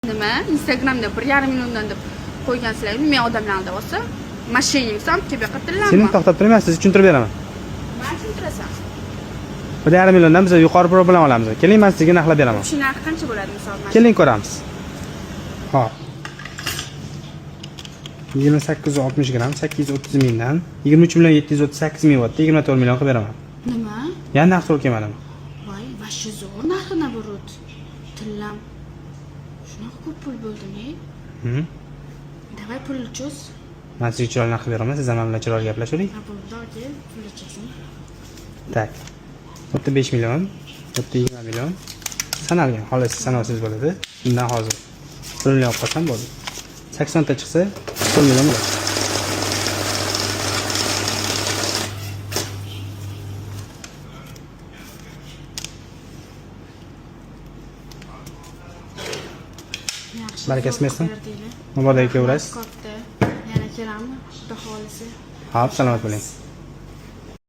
Nima? Instagramda 1,5 milliondan deb qo'ygansizlar, men odamlarni olsa, mashinangizam kelib yoqtirlanmi? Seni to'xtab turmayman, siz tushuntirib beraman. Men tushuntirasan. 1,5 milliondan biz yuqori pul bilan olamiz. Keling, men sizga narxlab beraman. Shu narxi qancha bo'ladi misol? Keling ko'ramiz. Hop. 2860 gram 830 mingdan 23 million 738 ming vatda 24 million qilib beraman. Nima? Yana narx to'g'ri kelmadimi? Voy, vashi zo'r narxini burut. Tillam. Shunaqa ko'p pul bo'ldimi? Davay pulni cho'z. Men sizga chiroyli narx beraman, siz ham bilan chiroyli gaplashuring. Ha, bo'ldi, pulni cho'zing. Tak. Bitta 5 million, bitta 20 million. Sanalgan, xolos sanoqsiz bo'ladi. Undan hozir 1 million olib qolsam bo'ldi. 80 ta chiqsa 1 million bo'ladi. Yaxshi. Barakasi bersin. Mabodo aka o'rasiz. Katta. Yana kelamiz. Xudo xolisi. Hop, salomat bo'ling.